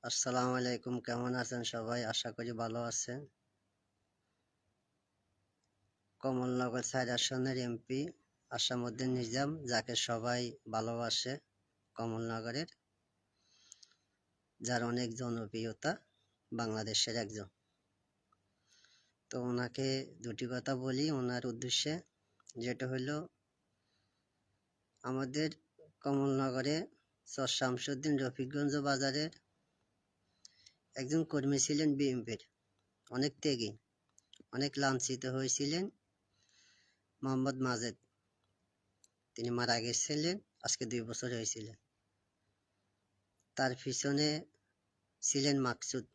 আসসালামু আলাইকুম, কেমন আছেন সবাই? আশা করি ভালো আছেন। কমলনগর ৪ আসনের এমপি আসামউদ্দিন নিজাম, যাকে সবাই ভালোবাসে, কমলনগরের, যার অনেক জনপ্রিয়তা, বাংলাদেশের একজন। তো ওনাকে দুটি কথা বলি ওনার উদ্দেশ্যে, যেটা হলো আমাদের কমলনগরে সর শামসুদ্দিন রফিকগঞ্জ বাজারের একজন কর্মী ছিলেন বিএনপির, অনেক ত্যাগী, অনেক লাঞ্ছিত হয়েছিলেন, মোহাম্মদ মাজেদ। তিনি মারা গেছিলেন, আজকে 2 বছর হয়েছিলেন। তার পিছনে ছিলেন মাকসুদ।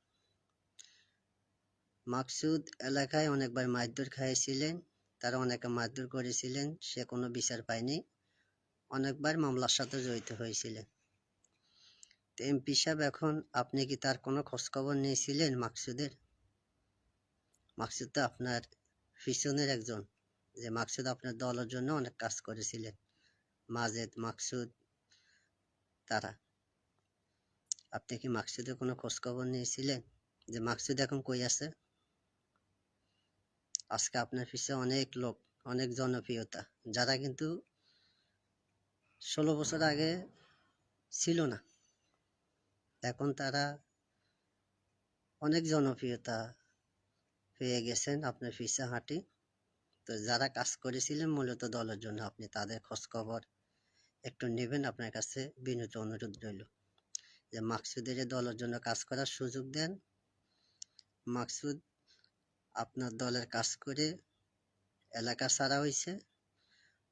মাকসুদ এলাকায় অনেকবার মারধর খাইয়েছিলেন, তারা অনেকে মারধর করেছিলেন, সে কোনো বিচার পায়নি, অনেকবার মামলার সাথে জড়িত হয়েছিলেন। তো এমপি সাহেব, এখন আপনি কি তার কোনো খোঁজখবর নিয়েছিলেন মাকসুদের? মাকসুদ তো আপনার পিছনের একজন, যে মাকসুদ আপনার দলের জন্য অনেক কাজ করেছিলেন, মাজেদ, মাকসুদ, তারা। আপনি কি মাকসুদের কোনো খোঁজখবর নিয়েছিলেন যে মাকসুদ এখন কই আছে? আজকে আপনার পিছনে অনেক লোক, অনেক জনপ্রিয়তা, যারা কিন্তু 16 বছর আগে ছিল না, এখন তারা অনেক জনপ্রিয়তা পেয়ে গেছেন আপনার পিছে হাঁটি। তো যারা কাজ করেছিলেন মূলত দলের জন্য, আপনি তাদের খোঁজখবর একটু নেবেন। আপনার কাছে বিনীত অনুরোধ রইল যে মাকসুদের দলের জন্য কাজ করার সুযোগ দেন। মাকসুদ আপনার দলের কাজ করে এলাকা ছাড়া হয়েছে,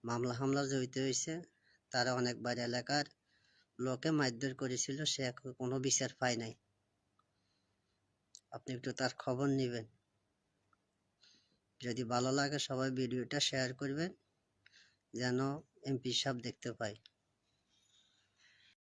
মামলা হামলা জড়িত হয়েছে, তারা অনেকবার এলাকার লোকে মারধর করেছিল, সে কোনো বিচার পায় নাই। আপনি একটু তার খবর নেবেন। যদি ভালো লাগে সবাই ভিডিওটা শেয়ার করবেন, যেন এমপি সাহেব দেখতে পায়।